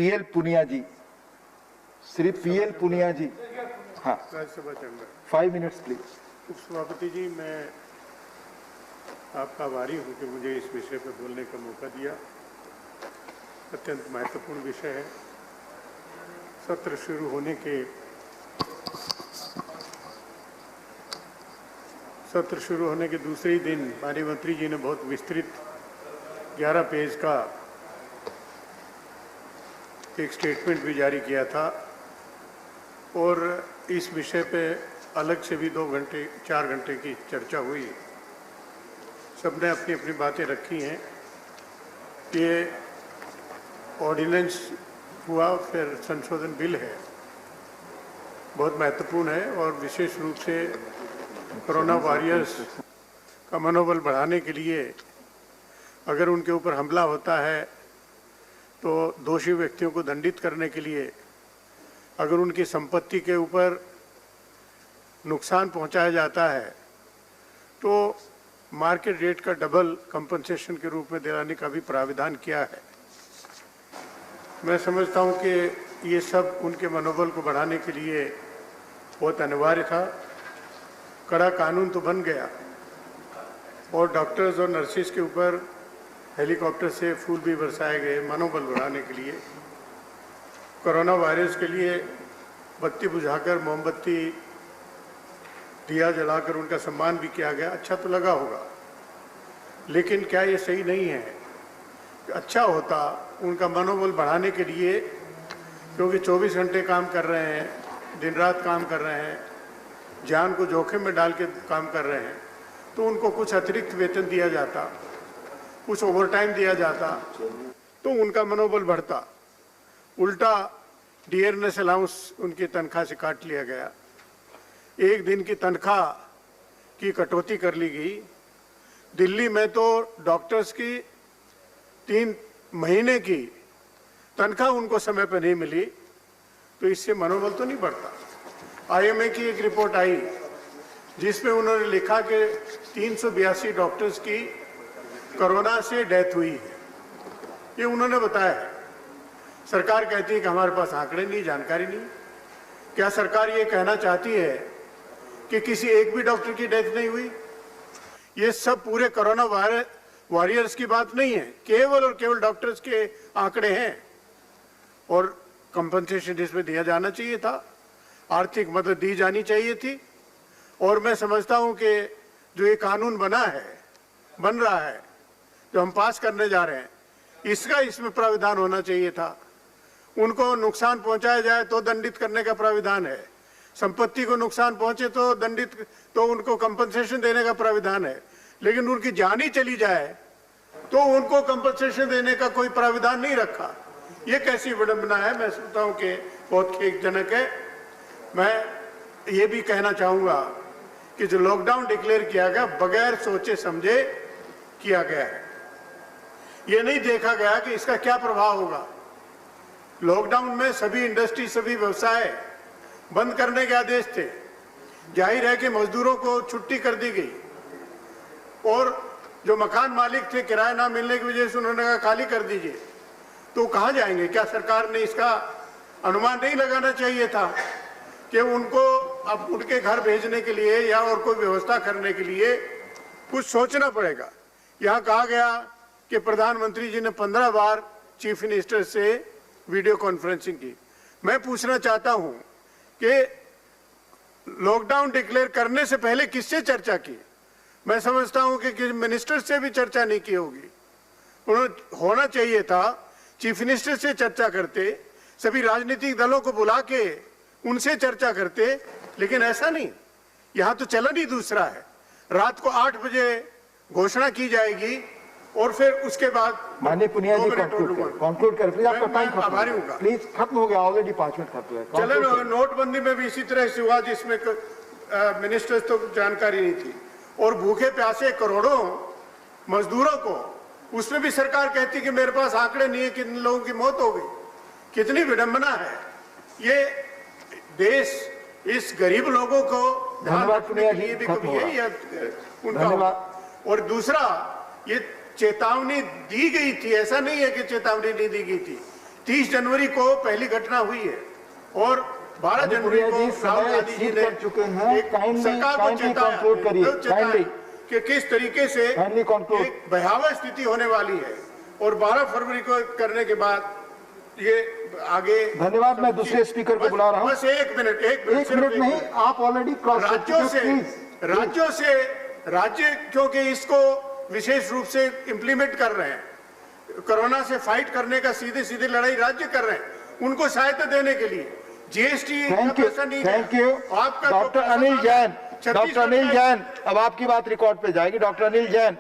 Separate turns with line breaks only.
PL Punia जी, Shri PL Punia जी। हाँ,
Rajya Sabha chamber.
5 minutes please.
उपसभापति जी, मैं आपका आभारी हूँ कि मुझे इस विषय पर बोलने का मौका दिया। अत्यंत महत्वपूर्ण विषय है। सत्र शुरू होने के दूसरे ही दिन माननीय मंत्री जी ने बहुत विस्तृत 11 पेज का एक स्टेटमेंट भी जारी किया था और इस विषय पे अलग से भी 4 घंटे की चर्चा हुई। सबने अपनी अपनी बातें रखी हैं। ये ऑर्डिनेंस हुआ, फिर संशोधन बिल है, बहुत महत्वपूर्ण है और विशेष रूप से कोरोना वॉरियर्स का मनोबल बढ़ाने के लिए अगर उनके ऊपर हमला होता है तो दोषी व्यक्तियों को दंडित करने के लिए, अगर उनकी संपत्ति के ऊपर नुकसान पहुंचाया जाता है तो मार्केट रेट का डबल कंपनसेशन के रूप में दिलाने का भी प्राविधान किया है। मैं समझता हूं कि ये सब उनके मनोबल को बढ़ाने के लिए बहुत अनिवार्य था। कड़ा कानून तो बन गया और डॉक्टर्स और नर्सिस के ऊपर हेलीकॉप्टर से फूल भी बरसाए गए मनोबल बढ़ाने के लिए। कोरोना वायरस के लिए बत्ती बुझाकर, मोमबत्ती दिया जलाकर उनका सम्मान भी किया गया। अच्छा तो लगा होगा, लेकिन क्या ये सही नहीं है? अच्छा होता उनका मनोबल बढ़ाने के लिए, क्योंकि 24 घंटे काम कर रहे हैं, दिन रात काम कर रहे हैं, जान को जोखिम में डाल के काम कर रहे हैं, तो उनको कुछ अतिरिक्त वेतन दिया जाता, कुछ ओवरटाइम दिया जाता तो उनका मनोबल बढ़ता। उल्टा डियरनेस अलाउंस उनकी तनख्वाह से काट लिया गया। एक दिन की तनख्वाह की कटौती कर ली गई। दिल्ली में तो डॉक्टर्स की 3 महीने की तनख्वाह उनको समय पर नहीं मिली, तो इससे मनोबल तो नहीं बढ़ता। आईएमए की एक रिपोर्ट आई जिसमें उन्होंने लिखा कि 382 डॉक्टर्स की कोरोना से डेथ हुई है। ये उन्होंने बताया है। सरकार कहती है कि हमारे पास आंकड़े नहीं, जानकारी नहीं। क्या सरकार ये कहना चाहती है कि किसी एक भी डॉक्टर की डेथ नहीं हुई? ये सब पूरे कोरोना वॉरियर्स की बात नहीं है, केवल और केवल डॉक्टर्स के आंकड़े हैं। और कंपनसेशन इसमें दिया जाना चाहिए था, आर्थिक मदद दी जानी चाहिए थी। और मैं समझता हूं कि जो ये कानून बन रहा है, जो हम पास करने जा रहे हैं, इसमें प्राविधान होना चाहिए था। उनको नुकसान पहुंचाया जाए तो दंडित करने का प्राविधान है, संपत्ति को नुकसान पहुंचे तो उनको कंपनसेशन देने का प्राविधान है। लेकिन उनकी जान ही चली जाए तो उनको कंपनसेशन देने का कोई प्राविधान नहीं रखा। ये कैसी विडंबना है? मैं सोचता हूं कि बहुत खेदजनक है। मैं ये भी कहना चाहूंगा कि जो लॉकडाउन डिक्लेयर किया गया बगैर सोचे समझे किया गया है। ये नहीं देखा गया कि इसका क्या प्रभाव होगा। लॉकडाउन में सभी इंडस्ट्री, सभी व्यवसाय बंद करने के आदेश थे। जाहिर है कि मजदूरों को छुट्टी कर दी गई और जो मकान मालिक थे, किराया ना मिलने की वजह से उन्होंने कहा खाली कर दीजिए। तो कहाँ जाएंगे? क्या सरकार ने इसका अनुमान नहीं लगाना चाहिए था कि उनको अब उनके घर भेजने के लिए या और कोई व्यवस्था करने के लिए कुछ सोचना पड़ेगा? यहाँ कहा गया कि प्रधानमंत्री जी ने 15 बार चीफ मिनिस्टर से वीडियो कॉन्फ्रेंसिंग की। मैं पूछना चाहता हूं कि लॉकडाउन डिक्लेयर करने से पहले किससे चर्चा की? मैं समझता हूं कि मिनिस्टर से भी चर्चा नहीं की होगी। उन्होंने होना चाहिए था चीफ मिनिस्टर से चर्चा करते, सभी राजनीतिक दलों को बुला के उनसे चर्चा करते, लेकिन ऐसा नहीं। यहाँ तो चलन ही दूसरा है। रात को 8 बजे घोषणा की जाएगी और फिर उसके बाद
माननीय पुनिया जी कंक्लूड कर प्लीज। आपका टाइम
आभारी होगा।
प्लीज खत्म हो गया, ऑलरेडी 5 मिनट खत्म है।
चलो, नोटबंदी में भी इसी तरह से हुआ जिसमें मिनिस्टर्स तो जानकारी नहीं थी और भूखे प्यासे करोड़ों मजदूरों को, उसमें भी सरकार कहती कि मेरे पास आंकड़े नहीं है कितने लोगों की मौत हो गई। कितनी विडंबना है। ये देश इस गरीब लोगों को
धन्यवाद पुनिया जी,
भी कभी है या उनका। और दूसरा, ये चेतावनी दी गई थी, ऐसा नहीं है कि चेतावनी नहीं दी गई थी। 30 जनवरी को पहली घटना हुई है और 12 जनवरी को राहुल गांधी जी ने सरकार को चेताया कि किस तरीके से एक भयावह स्थिति होने वाली है और 12 फरवरी को करने के बाद ये आगे।
धन्यवाद। मैं दूसरे स्पीकर को बुला रहा हूँ।
बस एक मिनट
नहीं, आप ऑलरेडी
राज्य क्योंकि इसको विशेष रूप से इम्प्लीमेंट कर रहे हैं, कोरोना से फाइट करने का सीधे लड़ाई राज्य कर रहे हैं, उनको सहायता देने के लिए GST
thank you doctor Anil Jain. अब आपकी बात रिकॉर्ड पे जाएगी। डॉक्टर अनिल जैन।